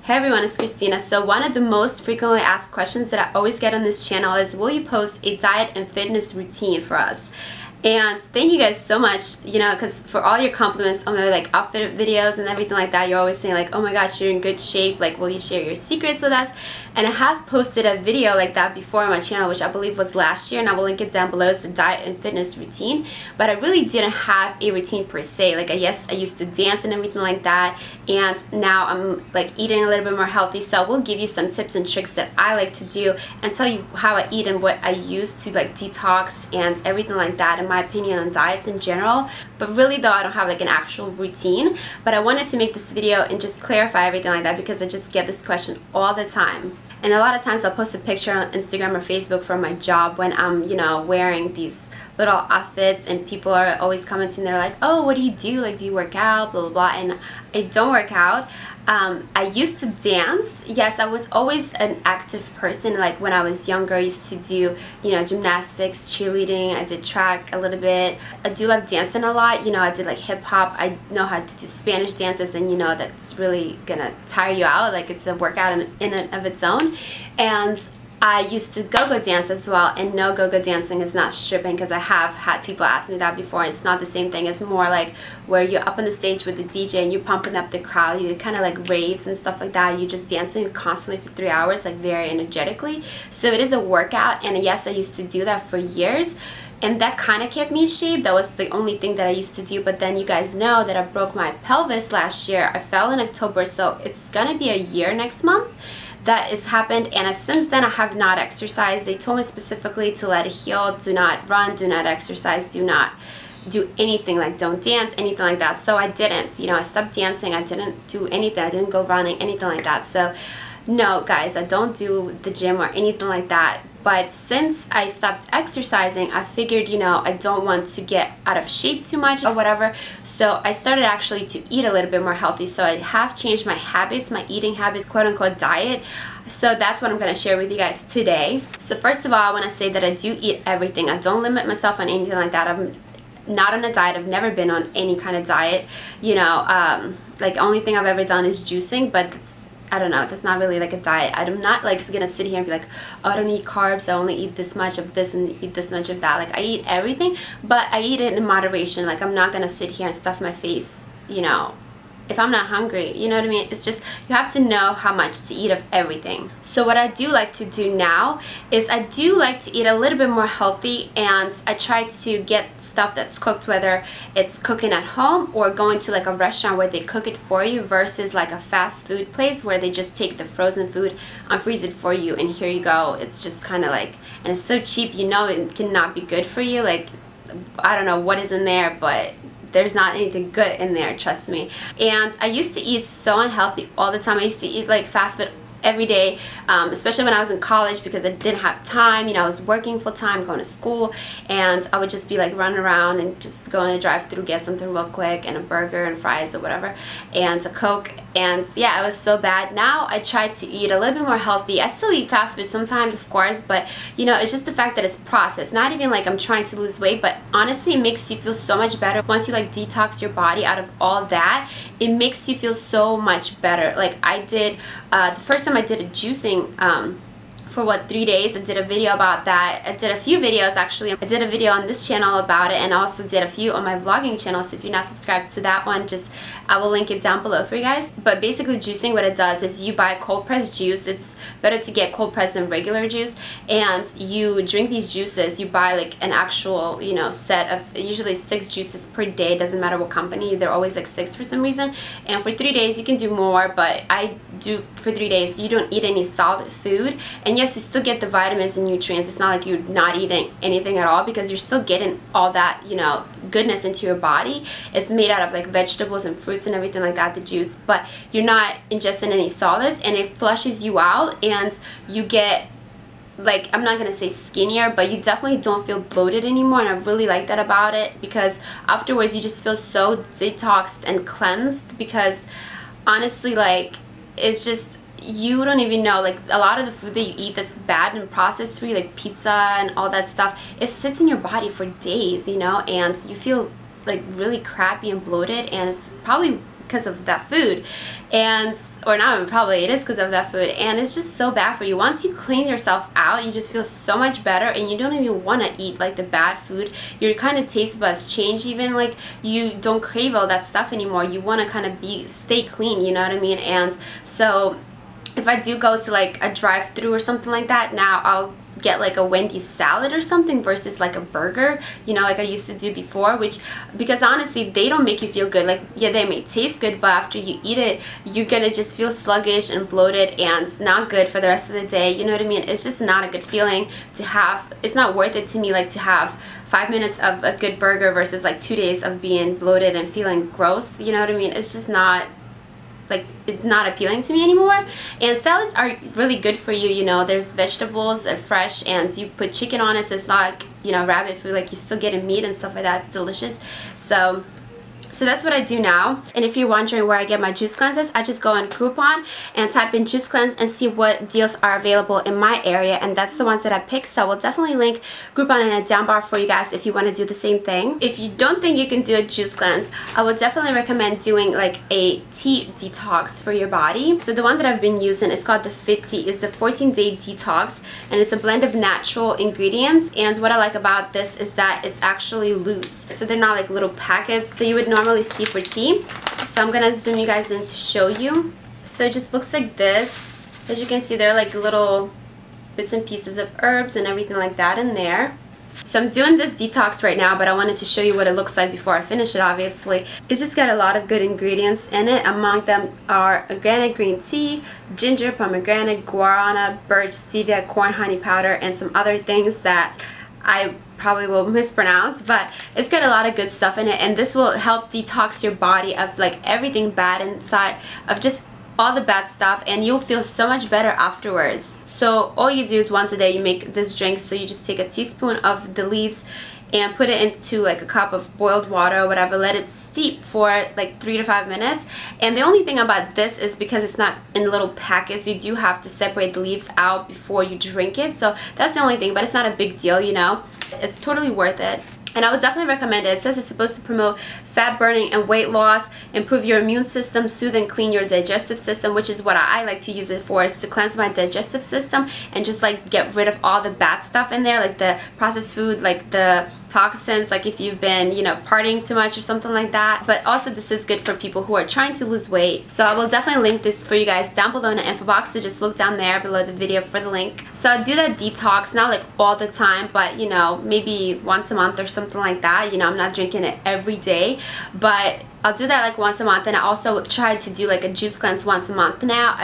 Hey everyone, it's Kristina. So one of the most frequently asked questions that I always get on this channel is, will you post a diet and fitness routine for us? And thank you guys so much, because for all your compliments on my like outfit videos and everything like that. You're always saying like, oh my gosh, you're in good shape, like will you share your secrets with us? And I have posted a video like that before on my channel, which I believe was last year, and I will link it down below. It's a diet and fitness routine, but I really didn't have a routine per se. Like yes, I used to dance and everything like that, and now I'm like eating a little bit more healthy. So I will give you some tips and tricks that I like to do and tell you how I eat and what I use to like detox and everything like that, in my opinion on diets in general. But really though, I don't have like an actual routine, but I wanted to make this video and just clarify everything like that because I just get this question all the time. And a lot of times I'll post a picture on Instagram or Facebook from my job when I'm, wearing these little outfits, and people are always commenting. They're like, oh, what do you do? Like, do you work out? Blah, blah, blah. And I don't work out. I used to dance. Yes, I was always an active person. Like when I was younger, I used to do, gymnastics, cheerleading. I did track a little bit. I do love dancing a lot. I did like hip hop. I know how to do Spanish dances, and that's really gonna tire you out. Like it's a workout in and of its own. And I used to go-go dance as well, and no, go-go dancing is not stripping, because I have had people ask me that before. It's not the same thing. It's more like where you're up on the stage with the DJ and you're pumping up the crowd. You kind of like raves and stuff like that. You're just dancing constantly for 3 hours, like very energetically. So it is a workout, and yes, I used to do that for years. And that kind of kept me in shape. That was the only thing that I used to do. But then you guys know that I broke my pelvis last year. I fell in October, so it's gonna be a year next month that has happened, and since then I have not exercised. They told me specifically to let it heal. Do not run, do not exercise, do not do anything, like don't dance, anything like that. So I didn't, I stopped dancing. I didn't do anything. I didn't go running, anything like that. So no guys, I don't do the gym or anything like that. But since I stopped exercising, I figured, I don't want to get out of shape too much or whatever. So I started actually to eat a little bit more healthy. So I have changed my habits, my eating habits, quote unquote diet. So that's what I'm going to share with you guys today. So first of all, I want to say that I do eat everything. I don't limit myself on anything like that. I'm not on a diet. I've never been on any kind of diet. Like only thing I've ever done is juicing, but I don't know, that's not really like a diet. I'm not like gonna sit here and be like, oh, I don't eat carbs, I only eat this much of this and eat this much of that. Like I eat everything, but I eat it in moderation. Like I'm not gonna sit here and stuff my face, if I'm not hungry, you know what I mean? It's just, you have to know how much to eat of everything. So what I do like to do now is I do like to eat a little bit more healthy, and I try to get stuff that's cooked, whether it's cooking at home or going to like a restaurant where they cook it for you, versus like a fast food place where they just take the frozen food and freeze it for you, and here you go. It's just kind of like, and it's so cheap, it cannot be good for you. Like I don't know what is in there, but there's not anything good in there, trust me. And I used to eat so unhealthy all the time. I used to eat like fast food every day, especially when I was in college, because I didn't have time. I was working full time, going to school, and I would just be like running around and just go in a drive-through, get something real quick, and a burger and fries or whatever, and a Coke. And yeah, it was so bad. Now I try to eat a little bit more healthy. I still eat fast food sometimes, of course, but it's just the fact that it's processed. Not even like I'm trying to lose weight, but honestly it makes you feel so much better once you like detox your body out of all that. It makes you feel so much better. Like I did the first time I did a juicing for 3 days. I did a video about that. I did a few videos actually. I did a video on this channel about it, and also did a few on my vlogging channel. So if you're not subscribed to that one, I will link it down below for you guys. But basically juicing, what it does is you buy cold pressed juice. It's better to get cold pressed than regular juice, and you drink these juices. You buy like an actual set of usually 6 juices per day. Doesn't matter what company, they're always like 6 for some reason. And for 3 days you can do more, but I do for 3 days. You don't eat any solid food, and yes, you still get the vitamins and nutrients. It's not like you're not eating anything at all, because you're still getting all that goodness into your body. It's made out of like vegetables and fruits and everything like that, the juice, but you're not ingesting any solids, and it flushes you out, and you get, like, I'm not gonna say skinnier, but you definitely don't feel bloated anymore. And I really like that about it, because afterwards you just feel so detoxed and cleansed. Because honestly, like, it's just, you don't even know, like, a lot of the food that you eat that's bad and processed for you, like pizza and all that stuff, it sits in your body for days, and you feel like really crappy and bloated, and it's probably because of that food, and or not even probably, it is because of that food, and it's just so bad for you. Once you clean yourself out, you just feel so much better, and you don't even want to eat like the bad food. Your kind of taste buds change, even like you don't crave all that stuff anymore. You want to kind of stay clean, you know what I mean? And so if I do go to like a drive-through or something like that, now I'll get like a Wendy's salad or something versus like a burger, you know, like I used to do before, because honestly they don't make you feel good. Like, yeah, they may taste good, but after you eat it, you're gonna just feel sluggish and bloated and not good for the rest of the day, you know what I mean? It's just not a good feeling to have. It's not worth it to me, like, to have 5 minutes of a good burger versus like 2 days of being bloated and feeling gross, you know what I mean? It's just not, like, it's not appealing to me anymore. And salads are really good for you, you know. There's vegetables, fresh, and you put chicken on it, so it's not like, you know, rabbit food, like you're still getting meat and stuff like that. It's delicious. So that's what I do now. And if you're wondering where I get my juice cleanses, I just go on Groupon and type in juice cleanse and see what deals are available in my area, and that's the ones that I pick. So I will definitely link Groupon in a down bar for you guys if you want to do the same thing. If you don't think you can do a juice cleanse, I would definitely recommend doing like a tea detox for your body. So the one that I've been using is called the Fit Tea. It's the 14-day detox, and it's a blend of natural ingredients. And what I like about this is that it's actually loose, so they're not like little packets that you would normally see for tea. So I'm gonna zoom you guys in to show you. So it just looks like this. As you can see, there are like little bits and pieces of herbs and everything like that in there. So I'm doing this detox right now, but I wanted to show you what it looks like before I finish it, obviously. It's just got a lot of good ingredients in it. Among them are organic green tea, ginger, pomegranate, guarana, birch, stevia, corn honey powder, and some other things that I probably will mispronounce, but it's got a lot of good stuff in it, and this will help detox your body of like everything bad inside, of just all the bad stuff, and you'll feel so much better afterwards. So all you do is once a day you make this drink. So you just take a teaspoon of the leaves and put it into like a cup of boiled water or whatever, let it steep for like 3 to 5 minutes. And the only thing about this is because it's not in little packets, you do have to separate the leaves out before you drink it. So that's the only thing, but it's not a big deal, you know. It's totally worth it, and I would definitely recommend it. It says it's supposed to promote fat burning and weight loss, improve your immune system, soothe and clean your digestive system, which is what I like to use it for, is to cleanse my digestive system and just like get rid of all the bad stuff in there, like the processed food, like the toxins, like if you've been, you know, partying too much or something like that. But also this is good for people who are trying to lose weight. So I will definitely link this for you guys down below in the info box, so just look down there below the video for the link. So I do that detox, not like all the time, but you know, maybe once a month or something like that. You know, I'm not drinking it every day, but I'll do that like once a month. And I also try to do like a juice cleanse once a month now.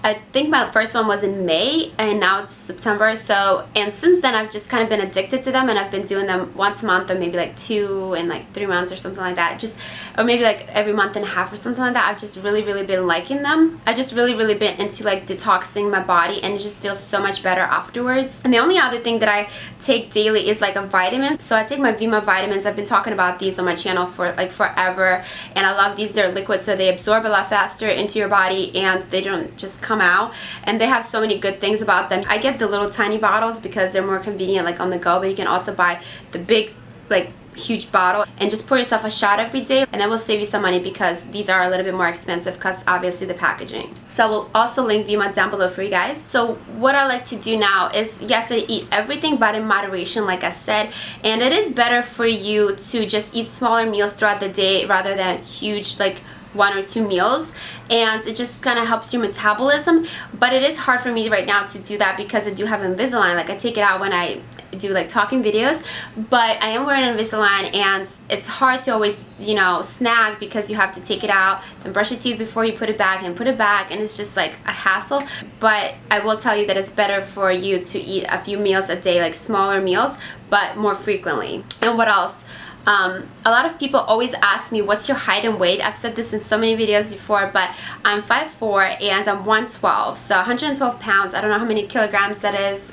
I think my first one was in May, and now it's September. So, and since then I've just kind of been addicted to them, and I've been doing them once a month, or maybe like 2 in like 3 months or something like that. Just, or maybe like every month and a half or something like that. I've just really been liking them. I just really been into like detoxing my body, and it just feels so much better afterwards. And the only other thing that I take daily is like a vitamin. So I take my Vima vitamins. I've been talking about these on my channel for like forever, and I love these. They're liquid, so they absorb a lot faster into your body, and they don't just come out, and they have so many good things about them. I get the little tiny bottles because they're more convenient, like on the go, but you can also buy the big, like huge bottle, and just pour yourself a shot every day, and it will save you some money because these are a little bit more expensive because obviously the packaging. So I will also link Vima down below for you guys. So what I like to do now is, yes, I eat everything but in moderation, like I said, and it is better for you to just eat smaller meals throughout the day rather than huge like 1 or 2 meals, and it just kind of helps your metabolism. But it is hard for me right now to do that because I do have Invisalign. Like I take it out when I do like talking videos, but I am wearing Invisalign, and it's hard to always, you know, snag because you have to take it out, then brush your teeth before you put it back, and put it back, and it's just like a hassle. But I will tell you that it's better for you to eat a few meals a day, like smaller meals, but more frequently. And what else? A lot of people always ask me, what's your height and weight? I've said this in so many videos before, but I'm 5'4" and I'm 112, so 112 pounds. I don't know how many kilograms that is.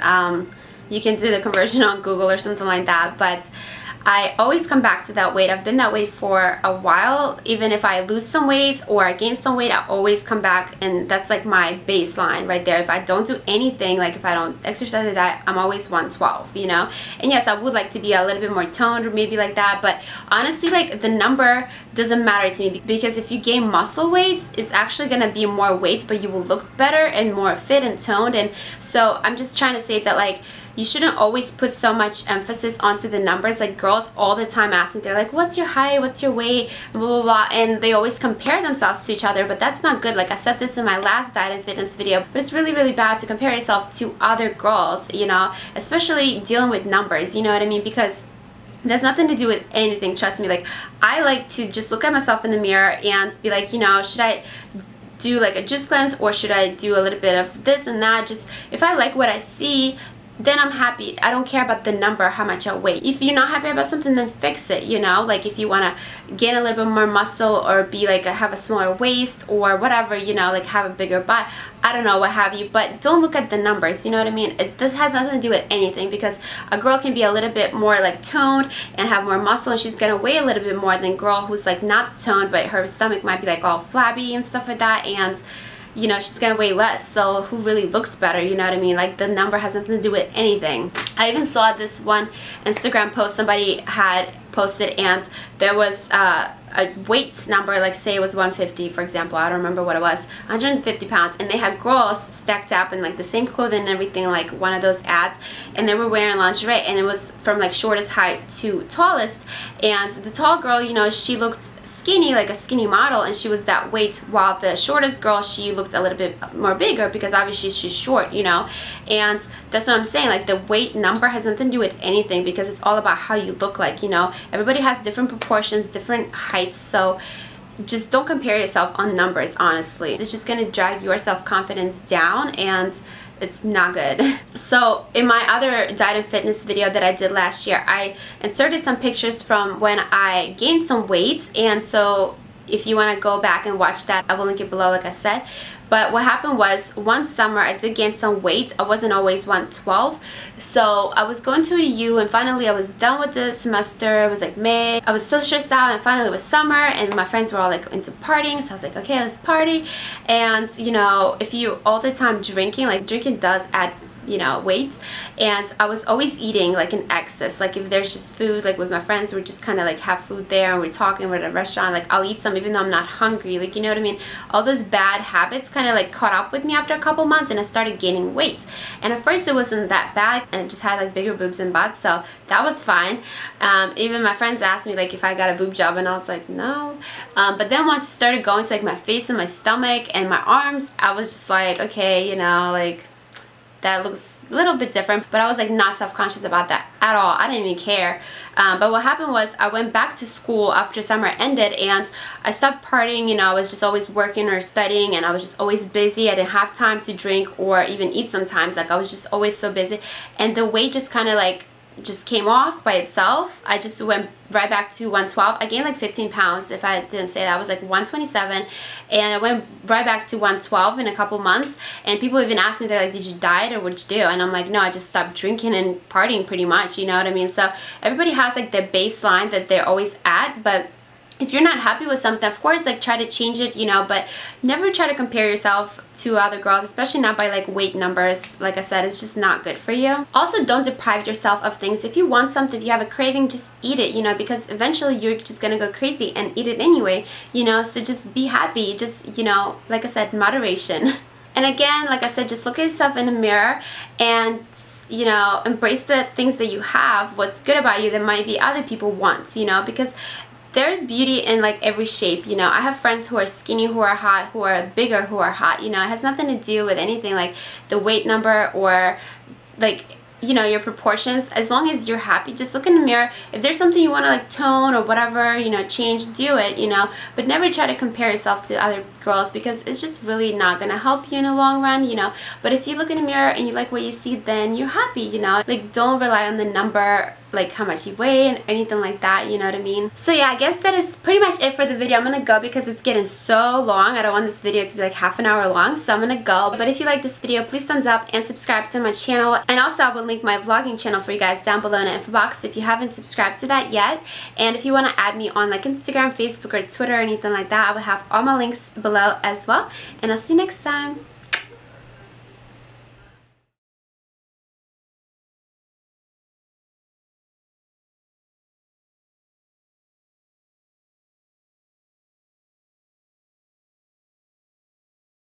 You can do the conversion on Google or something like that, but I always come back to that weight. I've been that way for a while. Even if I lose some weight or I gain some weight, I always come back, and that's like my baseline right there. If I don't do anything, like if I don't exercise or diet, I'm always 112, you know? And yes, I would like to be a little bit more toned or maybe like that, but honestly, like the number doesn't matter to me, because if you gain muscle weight, it's actually gonna be more weight, but you will look better and more fit and toned. And so I'm just trying to say that, like, you shouldn't always put so much emphasis onto the numbers. Like, girls all the time ask me, they're like, what's your height, what's your weight, blah blah blah, and they always compare themselves to each other, but that's not good. Like I said this in my last diet and fitness video, but it's really, really bad to compare yourself to other girls, you know, especially dealing with numbers, you know what I mean? Because there's nothing to do with anything, trust me. Like, I like to just look at myself in the mirror and be like, you know, should I do like a juice cleanse, or should I do a little bit of this and that? Just, if I like what I see, then I'm happy. I don't care about the number, how much I weigh. If you're not happy about something, then fix it, you know? Like, if you want to gain a little bit more muscle, or be like, have a smaller waist or whatever, you know, like have a bigger butt, I don't know, what have you, but don't look at the numbers, you know what I mean? This has nothing to do with anything, because a girl can be a little bit more like toned and have more muscle, and she's gonna weigh a little bit more than a girl who's like not toned, but her stomach might be like all flabby and stuff like that, and you know, she's gonna weigh less. So who really looks better, you know what I mean? Like, the number has nothing to do with anything. I even saw this one Instagram post somebody had posted, and there was a weight number, like say it was 150 for example, I don't remember what it was, 150 pounds, and they had girls stacked up in like the same clothing and everything, like one of those ads, and they were wearing lingerie, and it was from like shortest height to tallest, and the tall girl, you know, she looked skinny, like a skinny model, and she was that weight, while the shortest girl, she looked a little bit more bigger, because obviously she's short, you know? And that's what I'm saying, like the weight number has nothing to do with anything, because it's all about how you look like, you know? Everybody has different proportions, different heights, so just don't compare yourself on numbers, honestly. It's just gonna drag your self-confidence down, and it's not good. So in my other diet and fitness video that I did last year, I inserted some pictures from when I gained some weight, and so if you want to go back and watch that, I will link it below, like I said. But what happened was, one summer I did gain some weight. I wasn't always 112, so I was going to the U, and finally I was done with the semester. It was like May. I was so stressed out, and finally it was summer, and my friends were all like into partying, so I was like, okay, let's party. And you know, if you all the time drinking, like drinking does add, you know, weight, and I was always eating like in excess. Like if there's just food, like with my friends, we just kind of like have food there, and we're talking, we're at a restaurant, like I'll eat some even though I'm not hungry, like, you know what I mean? All those bad habits kind of like caught up with me after a couple months, and I started gaining weight. And at first it wasn't that bad, and it just had like bigger boobs and butts, so that was fine. Even my friends asked me like if I got a boob job, and I was like, no. But then once it started going to like my face and my stomach and my arms, I was just like, okay, you know, like that looks a little bit different, but I was like not self-conscious about that at all. I didn't even care. But what happened was, I went back to school after summer ended, and I stopped partying. You know, I was just always working or studying, and I was just always busy. I didn't have time to drink or even eat sometimes. Like I was just always so busy, and the weight just kind of like just came off by itself. I just went right back to 112. I gained like 15 pounds, if I didn't say that. I was like 127, and I went right back to 112 in a couple months. And people even asked me, they're like, did you diet or what'd you do? And I'm like, no, I just stopped drinking and partying pretty much, you know what I mean? So everybody has like their baseline that they're always at, but if you're not happy with something, of course, like try to change it, you know, but never try to compare yourself to other girls, especially not by like weight numbers. Like I said, it's just not good for you. Also, don't deprive yourself of things. If you want something, if you have a craving, just eat it, you know, because eventually you're just gonna go crazy and eat it anyway, you know, so just be happy. Just, you know, like I said, moderation. And again, like I said, just look at yourself in the mirror and, you know, embrace the things that you have, what's good about you that might be other people want, you know, because there's beauty in like every shape, you know. I have friends who are skinny, who are hot, who are bigger, who are hot, you know. It has nothing to do with anything like the weight number or like, you know, your proportions. As long as you're happy, just look in the mirror. If there's something you want to like tone or whatever, you know, change, do it, you know, but never try to compare yourself to other girls, because it's just really not gonna help you in the long run, you know. But if you look in the mirror and you like what you see, then you're happy, you know. Like, don't rely on the number like how much you weigh and anything like that, you know what I mean? So yeah, I guess that is pretty much it for the video. I'm gonna go because it's getting so long. I don't want this video to be like half an hour long, so I'm gonna go. But if you like this video, please thumbs up and subscribe to my channel. And also I will link my vlogging channel for you guys down below in the info box if you haven't subscribed to that yet. And if you want to add me on like Instagram, Facebook, or Twitter or anything like that, I will have all my links below as well. And I'll see you next time.